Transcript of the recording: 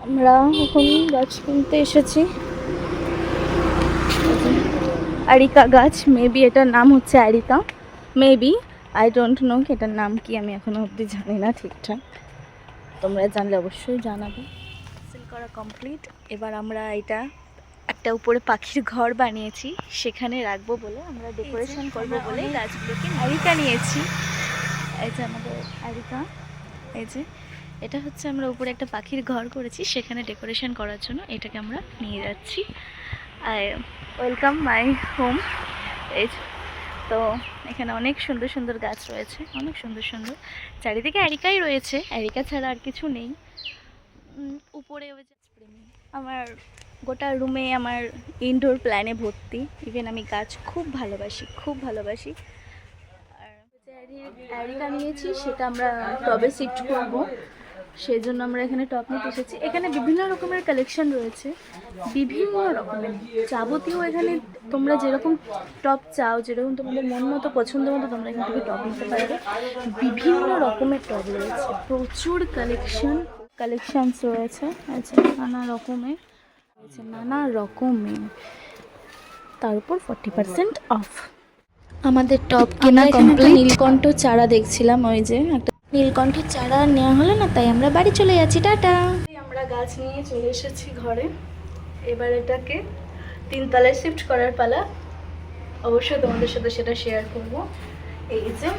আমরা এখন গাছ কিনতে এসেছি। আরিকা গাছ, মেবি এটার নাম হচ্ছে areca, maybe, I don't know এটার নাম কি, আমি এখনো অবধি জানি না ঠিকঠাক। তোমরা জানলে অবশ্যই জানাবে। সেল করা কমপ্লিট। এবার আমরা এটা একটা উপরে পাখির ঘর বানিয়েছি, সেখানে রাখবো বলে, আমরা ডেকোরেশন করবো বলে গাছগুলোকে আরিকা নিয়েছি। এই যে আমাদের আরিকা, এই যে এটা হচ্ছে আমরা উপরে একটা পাখির ঘর করেছি, সেখানে ডেকোরেশন করার জন্য এটাকে আমরা নিয়ে যাচ্ছি। Welcome my home. এই তো এখানে অনেক সুন্দর সুন্দর গাছ রয়েছে, অনেক সুন্দর সুন্দর, চারিদিকে আরিকাই রয়েছে, আরিকা ছাড়া আর কিছু নেই। উপরে ওই যে প্রেমী, আমার গোটা রুমে আমার ইনডোর প্ল্যানে ভর্তি। ইভেন আমি গাছ খুব ভালোবাসি, খুব ভালোবাসি। আর যে আরিকা নিয়েছি সেটা আমরা টবে শিফট করবো, সেই জন্য আমরা এখানে টব নিতে এসেছি। এখানে বিভিন্ন রকমের কালেকশন রয়েছে, বিভিন্ন রকমের যাবতীয়। এখানে তোমরা যেরকম টব চাও, যেরকম তোমাদের মন মতো পছন্দ মতো তোমরা এখান থেকে টব নিতে পারবে। বিভিন্ন রকমের টব রয়েছে, প্রচুর কালেকশনস রয়েছে। আচ্ছা, নানা রকমের রয়েছে, নানা রকমের, তার উপর 40% অফ। আমাদের টব কেনা কমপ্লিট। নীলকণ্ঠ চারা দেখছিলাম, ওই যে একটা নীলকণ্ঠের চারা নেওয়া হলো না, তাই আমরা বাড়ি চলে যাচ্ছি। টাটা। আমরা গাছ নিয়ে চলে এসেছি ঘরে। এবার এটাকে 3 তলায় শিফট করার পালা। অবশ্যই তোমাদের সাথে সেটা শেয়ার করব। এই যে